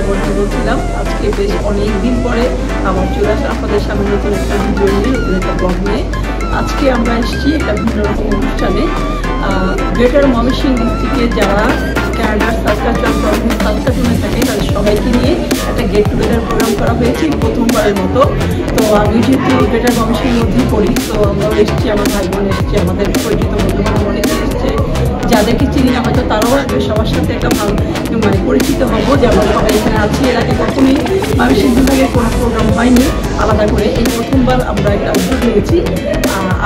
বলতে বলছিলাম আজকে বেশ অনেক দিন পরে আমার চলে আসা আপনাদের সামনে নতুন একটা ভিডিও নিয়ে নতুন একটা ব্লগ নিয়ে। আজকে আমরা এসেছি একটা ভিন্ন রকম অনুষ্ঠানে। গ্রেটার ময়মনসিংহ ডিস্ট্রিক্টে যারা ক্যানাডার সাসকাচুয়ানে থাকে তাদের সবাইকে নিয়ে একটা গেট টুগেদার প্রোগ্রাম করা হয়েছে প্রথমবারের মতো। তো আমি যেহেতু গ্রেটার ময়মনসিংহের মধ্যেই পড়ি, তো আমরাও এসেছি, আমার ভাই বোন এসেছি, আমাদের পরিচিত বন্ধুবান্ধব অনেকে এসেছে, যাদেরকে চিনি না হয়তো তারাও আসবে, সবার সাথে একটা ভালো পরিচিত হবো যে আমরা সবাই এখানে আছি। এর আগে কখনোই ময়মনসিংহ বিভাগের কোনো প্রোগ্রাম হয়নি আলাদা করে, এই প্রথমবার আমরা একটা উদ্যোগ নিয়েছি।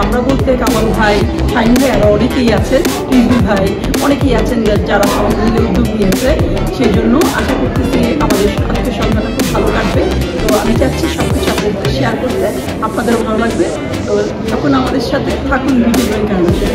আমরা বলতে কামাল ভাই, শাইন ভাই, আরও অনেকেই আছেন, টিভি ভাই, অনেকেই আছেন যারা সবাই মিলে উদ্যোগ নিয়েছে। সেই জন্য আশা করতেছি আমাদের আজকের সন্ধ্যাটা খুব ভালো কাটবে। তো আমি চাচ্ছি সব কিছু আপনাদের শেয়ার করতে, আপনাদেরও ভালো লাগবে। তো এখন আমাদের সাথে থাকুন ভিডিও ক্যামেরা।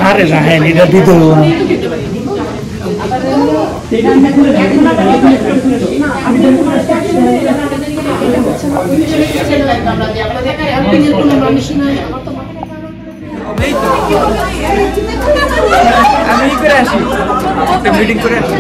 আরে রাহেন এটা দিতে হবে না। আমি করে আসি, মিটিং করে আসি।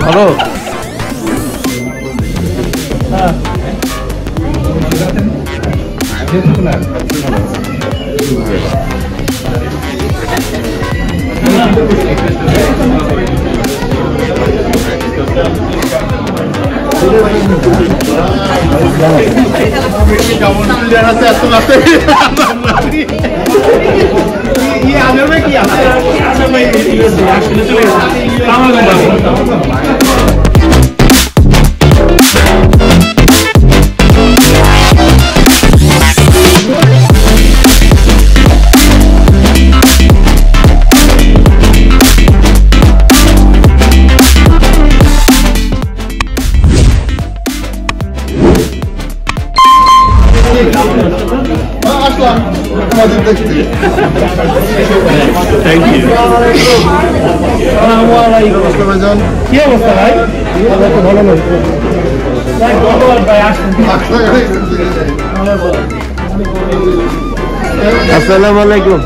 ভালো আসসালামু আলাইকুম।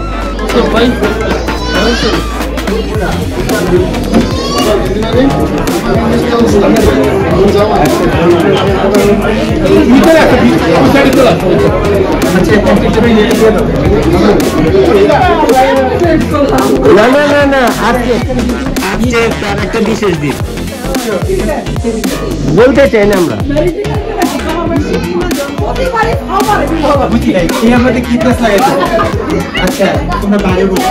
না না না না, আজকে তার একটা বিশেষ দিন বলতে চাই না আমরা। আমাদের কি প্লাস লাগাইছে? আচ্ছা তোমরা বাইরে বসে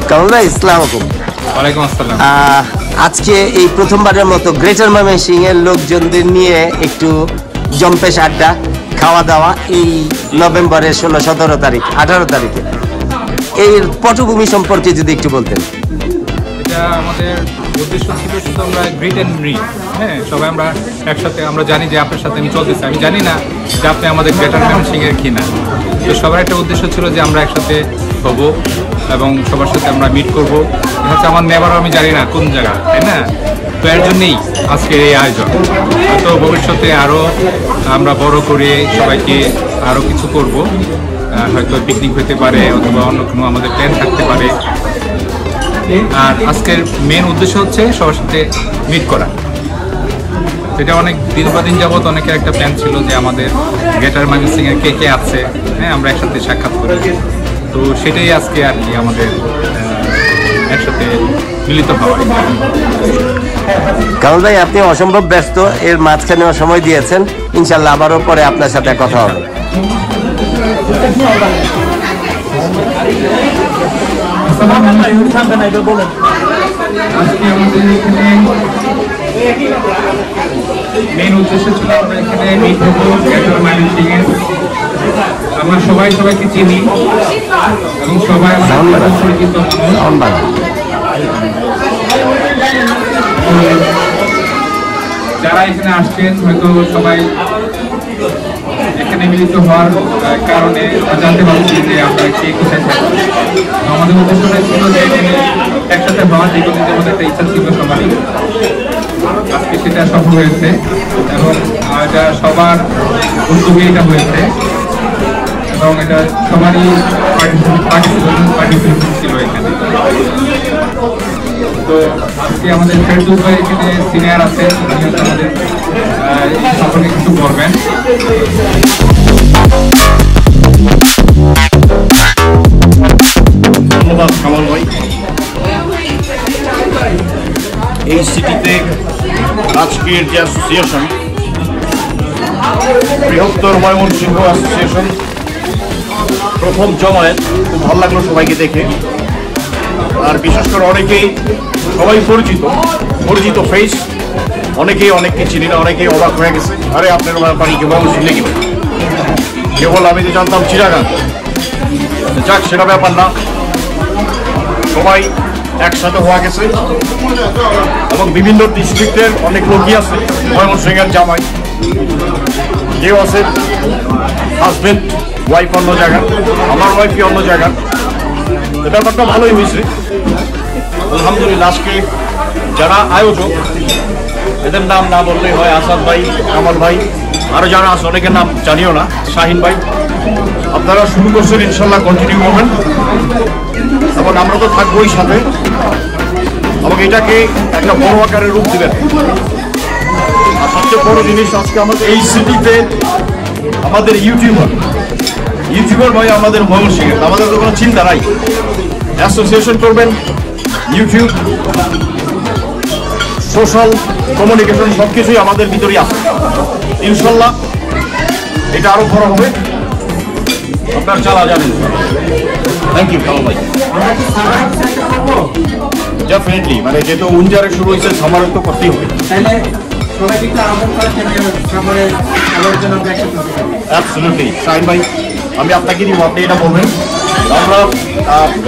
কামাল ভাই, আসসালামু আলাইকুম। ওয়ালাইকুম আসসালাম। আজকে এই প্রথমবারের মতো গ্রেটার ময়মনসিংহ এর লোকজনদের নিয়ে একটু জম্পেশ আড্ডা, খাওয়া দাওয়া এই নভেম্বরের 16, 17 তারিখ, 18 তারিখে এর পটভূমি সম্পর্কে যদি একটু বলতেন। এটা আমাদের উদ্দেশ্য ছিল শুধু আমরা গ্রিট অ্যান্ড রিড, হ্যাঁ, সবাই আমরা একসাথে, আমরা জানি যে আপনার সাথে আমি চলতেছি, আমি জানি না যে আপনি আমাদের গ্রেটার ময়মনসিংহের কিনা, তো সবার একটা উদ্দেশ্য ছিল যে আমরা একসাথে হব এবং সবার সাথে আমরা মিট করবো। হচ্ছে আমার নেবার আমি জানি না কোন জায়গা, তাই না? তো এর জন্যেই আজকের এই আয়োজন। তো ভবিষ্যতে আরও আমরা বড় করে সবাইকে আরও কিছু করব, হয়তো পিকনিক হতে পারে অথবা অন্য কোনো আমাদের প্ল্যান থাকতে পারে। আর আজকের মেন উদ্দেশ্য হচ্ছে সবার সাথে মিট করা। এটা অনেক দিন বা দিন যাবৎ অনেকের একটা প্ল্যান ছিল যে আমাদের গ্রেটার ময়মনসিংহের কে কে আছে, হ্যাঁ, আমরা একসাথে সাক্ষাৎ করি। তো সেটাই আজকে আর কি আমাদের একসাথে মিলিত হওয়া। কামাল ভাই, আপনি অসম্ভব ব্যস্ত, এর মাঝখানেও সময় দিয়েছেন। ইনশাল্লাহ আবারও পরে আপনার সাথে কথা হবে। আজকে আমাদের এখানে মেন উদ্দেশ্য ছিল আমরা এখানে মিট হবো গ্রেটার ময়মনসিংহে। আমরা সবাই সবাইকে চিনি এবং সবাই আমাদের পরিচিত। যারা এখানে আসছেন হয়তো সবাই এখানে মিলিত হওয়ার কারণে জানতে পারছি যে আমরা কে কোথায় থাকি। আমাদের উদ্দেশ্যটা ছিল যে এখানে একসাথে হওয়ার, যেগুলো আমাদের একটা ইচ্ছা ছিল সবারই, আজকে সেটা সফল হয়েছে এবং এটা সবার উদ্যোগে এটা হয়েছে এবং এটা সবারই পার্টিসিপেশন ছিল এখানে। তো আজকে আমাদের ফেরদৌস ভাই এখানে সিনিয়র আছেন, আমাদের সম্পর্কে কিছু বলবেন। ধন্যবাদ কামাল ভাই। এই সিটিতে আজকের যে অ্যাসোসিয়েশন, বৃহত্তর ময়মনসিংহ অ্যাসোসিয়েশন প্রথম জমায়েত, খুব ভালো লাগলো সবাইকে দেখে। আর বিশেষ করে অনেকেই, সবাই পরিচিত ফেস, অনেকেই অনেককে চিনি না, অনেকেই অবাক হয়ে গেছে, আরে আপনার বাড়ি কে ময়মনসিংহে কি কেবল আমি তো জানতাম চিটাগাং। যাক, সেটা ব্যাপার না, সবাই একসাথে হওয়া গেছে এবং বিভিন্ন ডিস্ট্রিক্টের অনেক লোকই আছে। ময়মনসিংহের জামাই কেউ আছে হাজবেন্ড ওয়াইফ অন্য জায়গার, আমার ওয়াইফই অন্য জায়গার। ব্যাপারটা ভালোই হয়েছে আলহামদুলিল্লাহ। আজকে যারা আয়োজক, এদের নাম না বললেই হয়, আসাদ ভাই, কামাল ভাই, আরও যারা আছে অনেকের নাম জানিও না, শাহিন ভাই, আপনারা শুরু করছেন, ইনশাল্লাহ কন্টিনিউ করবেন এবং আমরা তো থাকবোই সাথে, এবং এটাকে একটা বড় আকারে রূপ দিবেন। আর সবচেয়ে বড় জিনিস, আজকে আমাদের এই সিটিতে আমাদের ইউটিউবার ভাই আমাদের ময়মনসিংহের, আমাদের তো কোনো চিন্তা নাই, অ্যাসোসিয়েশন করবেন, ইউটিউব, সোশ্যাল কমিউনিকেশন সব কিছুই আমাদের ভিতরেই আছে। ইনশাল্লাহ এটা আরো বড় হবে, আপনার চালা যাবেন। থ্যাংক ইউ কামাল ভাই। ডেফিনেটলি, মানে যেহেতু উইন্টারে শুরু হয়েছে, সামারে তো করতেই হবে। অ্যাবসলিউটলি শাহিন ভাই, আমি আপনাকে দিব, আপনি এটা বলবেন। আমরা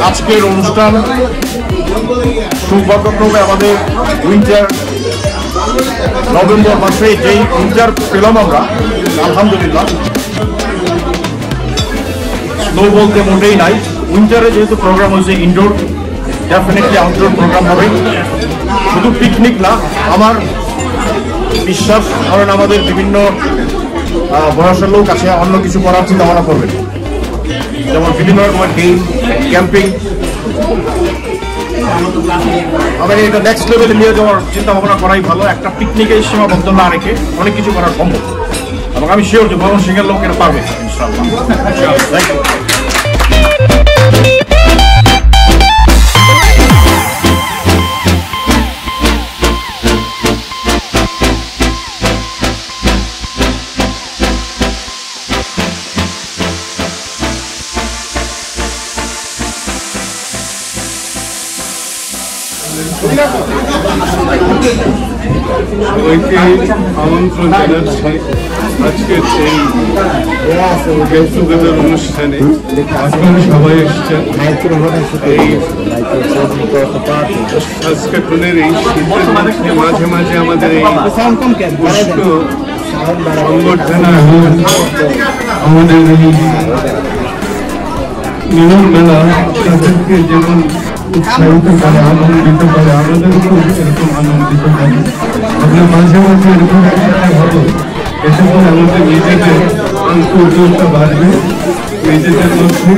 আজকের অনুষ্ঠান সৌভাগ্যক্রমে আমাদের উইন্টার নভেম্বর মাসে যেই উইন্টার পেলাম আমরা, আলহামদুলিল্লাহ। স্নো বলতে মোটেই নাই, উইন্টারে যেহেতু প্রোগ্রাম হয়েছে ইনডোর, ডেফিনেটলি আউটডোর প্রোগ্রাম হবে। শুধু পিকনিক না, আমার বিশ্বাস, কারণ আমাদের বিভিন্ন বয়সের লোক আছে, অন্য কিছু করার চিন্তা ভাবনা করবেন, যেমন বিভিন্ন রকমের গেম, ক্যাম্পিং। আমাদের এটা নেক্সট লেভেলে নিয়ে যাওয়ার চিন্তা ভাবনা করাই ভালো। একটা পিকনিকে সীমাবদ্ধ না রেখে অনেক কিছু করা সম্ভব, এবং আমি শিওর যে ময়মনসিংহের লোকেরা পারবে ইনশাআল্লাহ। Thank you. সবাইকে আমন্ত্রণ জানাচ্ছি আজকের এই গেট টুগেদার অনুষ্ঠানে। আপনারা সবাই এসেছেন এই সাসকাটুনের এই শীতের মাঝে মাঝে আমাদের এই উষ্ণ সংবর্ধনা, আমাদের এই মিলন মেলা তাদেরকে যেমন উৎসাহিত করে, আনন্দিত করে, আমাদেরকেও এরকম আনন্দিত করে। আমরা মাঝে মাঝে এরকম একসাথে হবো, এতে করে আমাদের নিজেদের আন্তর্জালটা বাড়বে, নিজেদের মধ্যে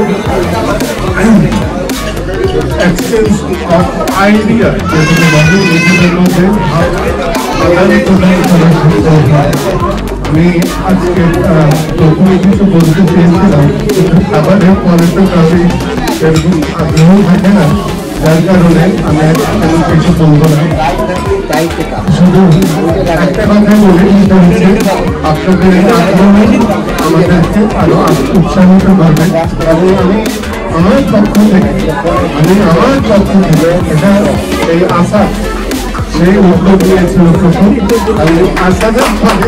এক্সচেঞ্জ অফ আইডিয়া যেটাকে বলে, নিজেদের মধ্যে আদান প্রদান করা সম্ভব হয়। আমি আজকে প্রথমে কিছু বলতে চেয়েছিলাম, কিন্তু খাবারের পরে তো কাউকে এরকম আগ্রহ থাকে না, যার কারণে আমি তেমন কিছু বলবো না। শুধু একটা কথা বলে দিতে হচ্ছে, আপনাদের এই আগ্রহ আমাদেরকে আরো উৎসাহিত করবে, এবং আমি আমার পক্ষ থেকে এটা এই আশা, সেই উদ্যোগ নিয়েছিল প্রথম। আমি আশাদের ফলে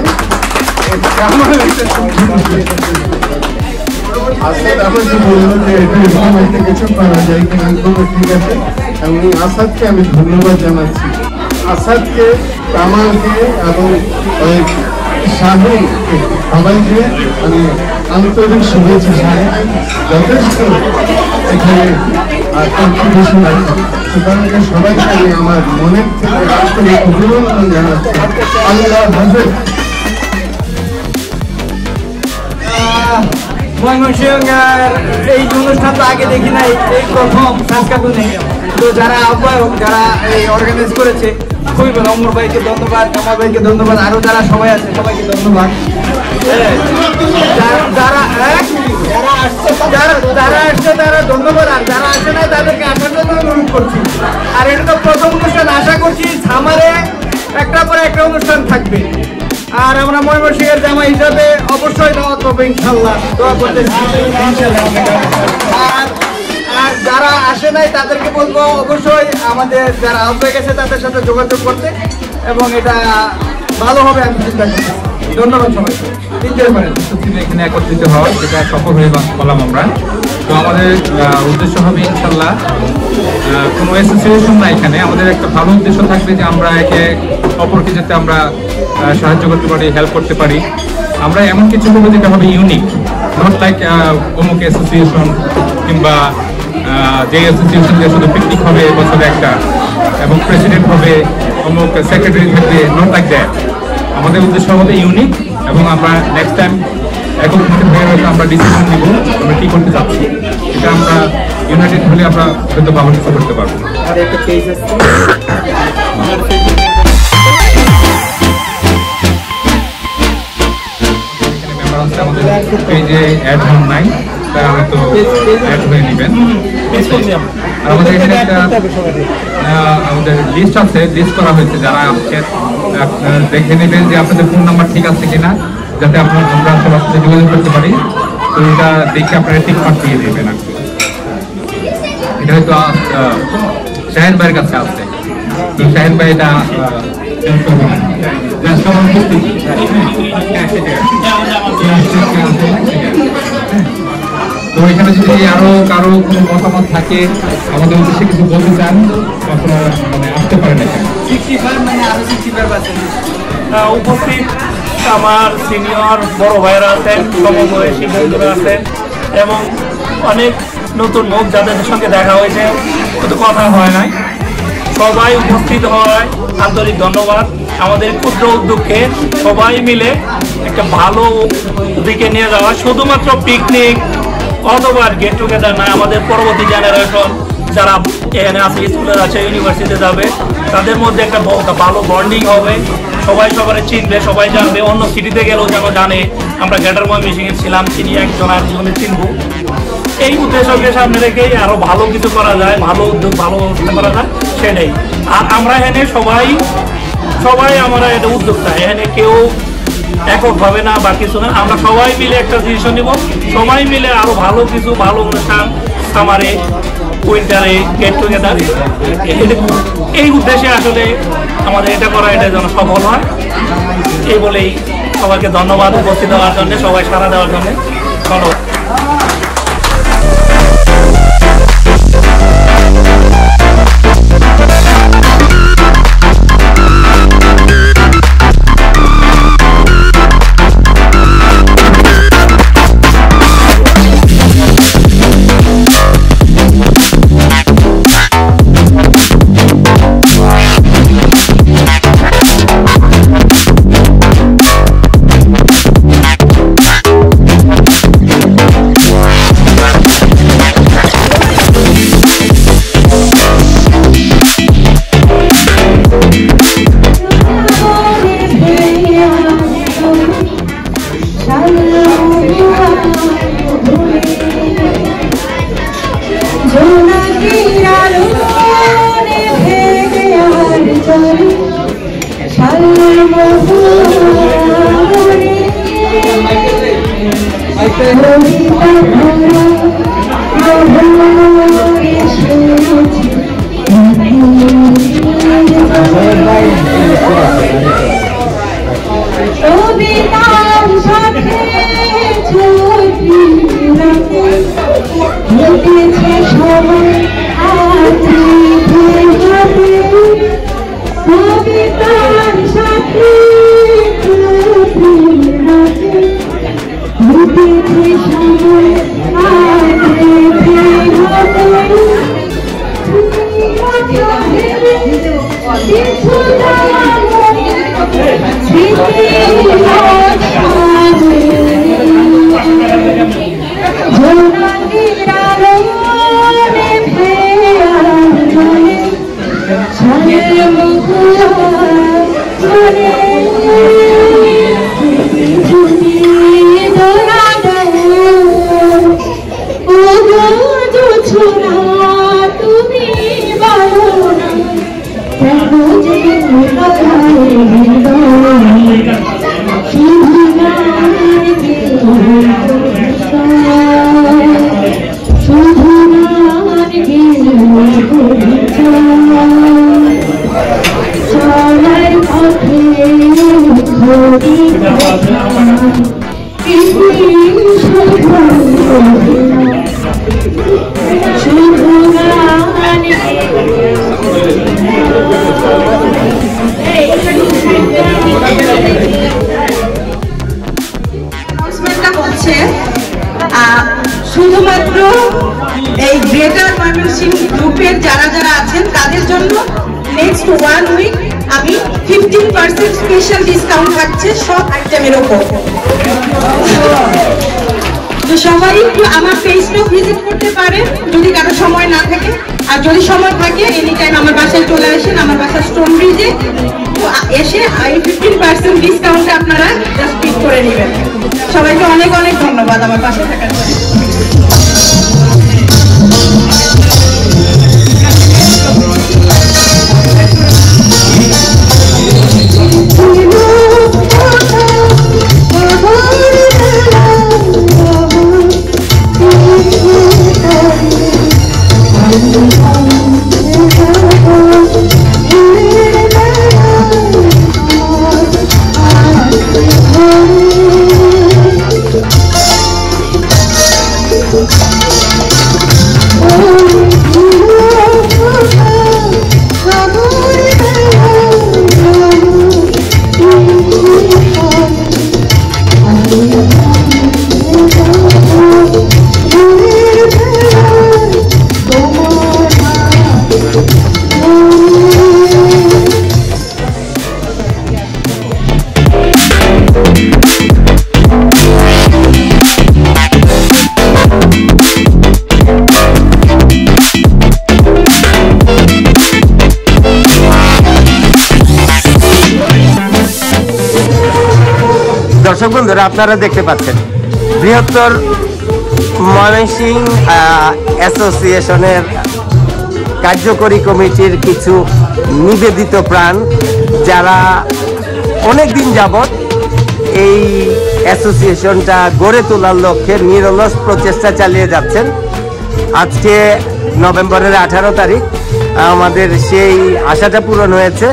আসাদ আমাকে বললো যে এটা এরকম একটা কিছু করা যায় কিনা, ঠিক আছে। এবং আসাদকে আমি ধন্যবাদ জানাচ্ছি, আসাদকে, কামালকে এবং শাহিনকে, সবাইকে আমি আন্তরিক শুভেচ্ছা জানাই। যথেষ্ট এখানে কন্ট্রিবিউশন আছে, সুতরাং সবাইকে আমি আমার মনের থেকে আন্তরিক অভিনন্দন জানাচ্ছি। আল্লাহ হাফেজ। ময়মনসিংহের এই অনুষ্ঠান তো আগে দেখি নাই, এই প্রথম সাসকাটুনে। তো যারা আহ্বায়ক, যারা এই অর্গানাইজ করেছে, খুবই ভালো। অমর ভাইকে ধন্যবাদ, কামাল ভাইকে ধন্যবাদ, আরো যারা সবাই আছে সবাইকে ধন্যবাদ। যারা আসছে তারা ধন্যবাদ, আর যারা আসে না তাদেরকে আসার জন্য অনুরোধ করছি। আর এটা তো প্রথম অনুষ্ঠান, আশা করছি সামারে একটা পরে একটা অনুষ্ঠান থাকবে। আর আমরা ময়মনসিংহের জামা হিসাবে অবশ্যই দাওয়াত পাবো ইনশাল্লাহ, দোয়া করতেছি। আর যারা আসে নাই তাদেরকে বলবো অবশ্যই আমাদের যারা আহ্বায়ক আছে তাদের সাথে যোগাযোগ করতে, এবং এটা ভালো হবে আমি চিন্তা করছি। ধন্যবাদ সবাইকে। এখানে একত্রিত হওয়া, সেটা সফল হয়ে বললাম আমরা। তো আমাদের উদ্দেশ্য হবে ইনশাল্লাহ কোনো অ্যাসোসিয়েশন না, এখানে আমাদের একটা ভালো উদ্দেশ্য থাকবে যে আমরা একে অপরকে যাতে আমরা সাহায্য করতে পারি, হেল্প করতে পারি। আমরা এমন কিছু করবো যেটা হবে ইউনিক, নট লাইক অমুক অ্যাসোসিয়েশন কিংবা যে অ্যাসোসিয়েশন দিয়ে শুধু পিকনিক হবে বছরে একটা এবং প্রেসিডেন্ট হবে অমুক সেক্রেটারি থাকবে, নট লাইক দ্যাট। আমাদের উদ্দেশ্য আমাদের ইউনিক এবং আমরা নেক্সট টাইম একত্রিত হয়ে হয়তো আমরা ডিসিশন নিব আমরা কী করতে যাচ্ছি। এটা আমরা ইউনাইটেড হলে আমরা হয়তো ভালো কিছু করতে পারবো। আমাদের পেজে অ্যাড হন নাই, তারা হয়তো অ্যাড হয়ে নেবেন। আর আমাদের এখানে একটা আমাদের লিস্ট আছে, লিস্ট করা হয়েছে, যারা আজকে দেখে নেবেন যে আপনাদের ফোন নাম্বার ঠিক আছে কিনা, যাতে আমরা সবার সাথে যোগাযোগ করতে পারি। তো এটা দেখে আপনারা টিক মার্ক দিয়ে দেবেন। আর এটা হয়তো শাহিন ভাইয়ের কাছে আছে, তো শাহিন ভাই এটা তো এখানে যদি আরো কারো কোনো মতামত থাকে আমাদের উদ্দেশ্যে কিছু বলতে চান, আপনারা মানে আসতে পারেন এখানে। উপস্থিত আমার সিনিয়র বড় ভাইয়েরা আছেন, সমবয়সী বন্ধুরা আছেন এবং অনেক নতুন মুখ যাদের সঙ্গে দেখা হয়েছে, কিন্তু কথা হয় নাই, সবাই উপস্থিত হয় আন্তরিক ধন্যবাদ। আমাদের ক্ষুদ্র উদ্যোগকে সবাই মিলে একটা ভালো দিকে নিয়ে যাওয়া, শুধুমাত্র পিকনিক অথবা গেট টুগেদার না, আমাদের পরবর্তী জেনারেশন যারা এখানে আছে, স্কুলের আছে, ইউনিভার্সিটিতে যাবে, তাদের মধ্যে একটা ভালো বন্ডিং হবে, সবাই সবার চিনবে, সবাই জানবে, অন্য সিটিতে গেলেও যেন জানে আমরা গ্রেটার ময়মনসিংহে ছিলাম, চিনি একজন আর জীবনে চিনব। এই উদ্দেশ্যকে সামনে রেখেই আরো ভালো কিছু করা যায়, ভালো উদ্যোগ ভালো ব্যবস্থা করা যায় সেটাই। আর আমরা এখানে সবাই আমরা এটা উদ্যোক্তা, এখানে কেউ এককভাবে না বা কিছু না, আমরা সবাই মিলে একটা ডিসিশন নিব, সবাই মিলে আরো ভালো কিছু ভালো অনুষ্ঠান সামারে উইন্টারে গেট টুগেদার, এই উদ্দেশ্যে আসলে আমাদের এটা করা, এটা যেন সফল হয়। এই বলেই সবাইকে ধন্যবাদ উপস্থিত হওয়ার জন্য, সবাই সাড়া দেওয়ার জন্য ধন্যবাদ। শুধুমাত্র এই গ্রেটার ময়মনসিংহ গ্রুপের যারা যারা আছেন তাদের জন্য নেক্সট 1 উইক আমি 15% স্পেশাল ডিসকাউন্ট থাকছে সব আইটেমের উপর। তো সবাই একটু আমার পেজটা ভিজিট করতে পারেন যদি কারো সময় না থাকে, আর যদি সময় থাকে এনি টাইম আমার বাসায় চলে আসেন, আমার বাসা স্টোন ব্রিজে, এসে এই 15% ডিসকাউন্টে আপনারা জাস্ট পিক করে নেবেন। সবাইকে অনেক অনেক ধন্যবাদ আমার পাশে থাকার জন্য। দর্শক বন্ধুরা, আপনারা দেখতে পাচ্ছেন বৃহত্তর ময়মনসিংহ অ্যাসোসিয়েশনের কার্যকরী কমিটির কিছু নিবেদিত প্রাণ যারা অনেক দিন যাবৎ এই অ্যাসোসিয়েশনটা গড়ে তোলার লক্ষ্যে নিরলস প্রচেষ্টা চালিয়ে যাচ্ছেন। আজকে নভেম্বরের 18 তারিখ আমাদের সেই আশাটা পূরণ হয়েছে।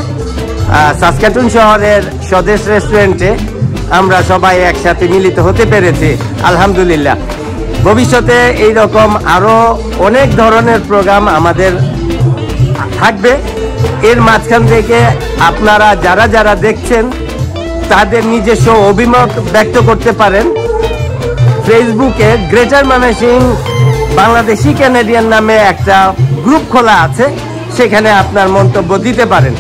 সাসকাটুন শহরের স্বদেশ রেস্টুরেন্টে আমরা সবাই একসাথে মিলিত হতে পেরেছি, আলহামদুলিল্লাহ। ভবিষ্যতে এই রকম আরো অনেক ধরনের প্রোগ্রাম আমাদের থাকবে। এর মাঝখান থেকে আপনারা যারা যারা দেখছেন তাদের নিজস্ব অভিমত ব্যক্ত করতে পারেন। ফেসবুকে গ্রেটার ময়মনসিংহ বাংলাদেশি ক্যানাডিয়ান নামে একটা গ্রুপ খোলা আছে, সেখানে আপনার মন্তব্য দিতে পারেন।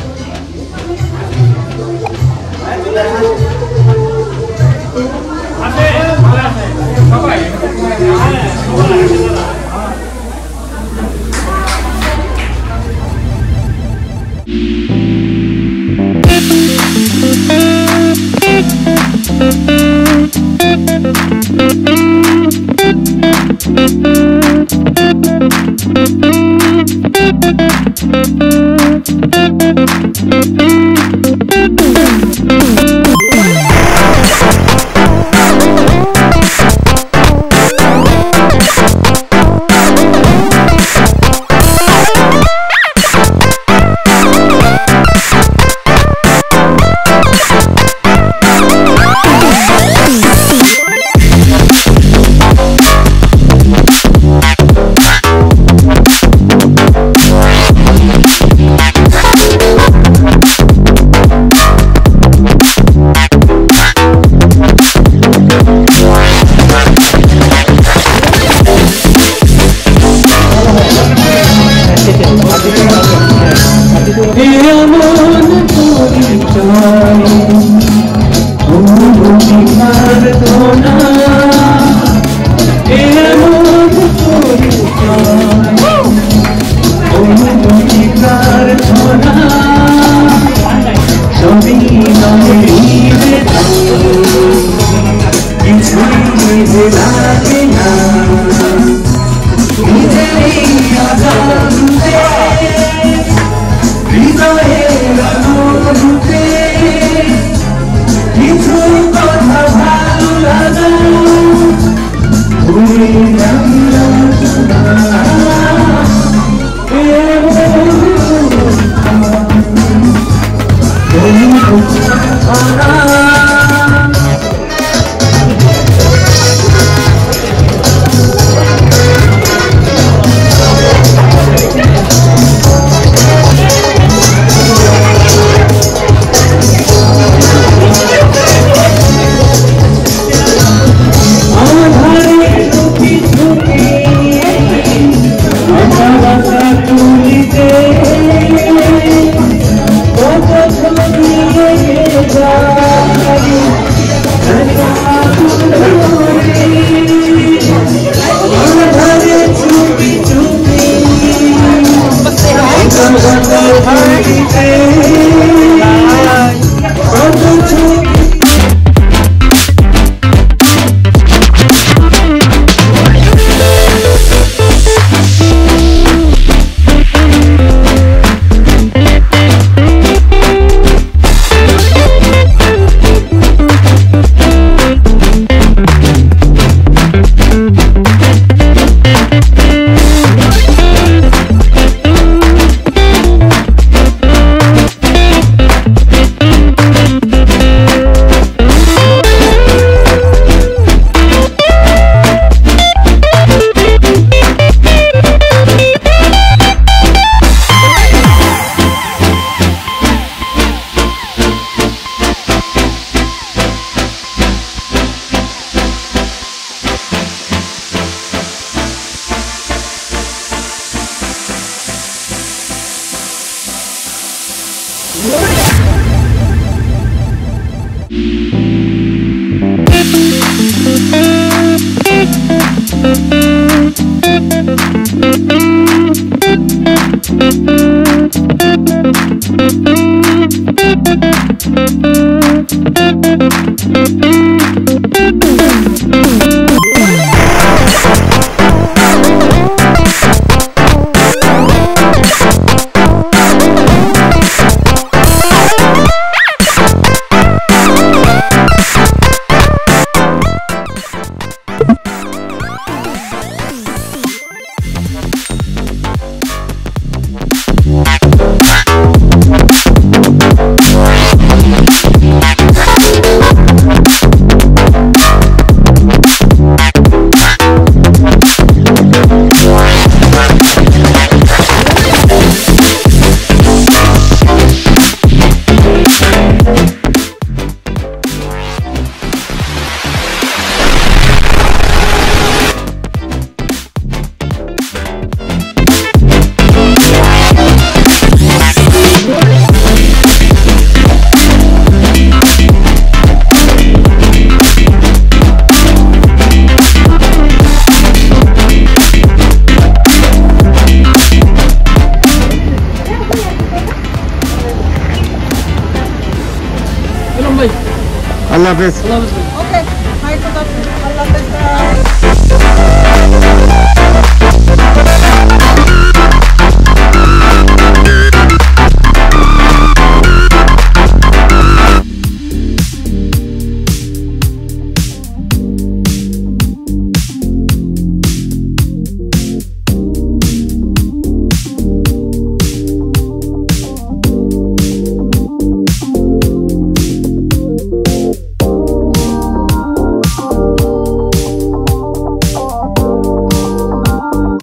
আল্লাহ হাফেজ। আল্লাহ হাফেজ।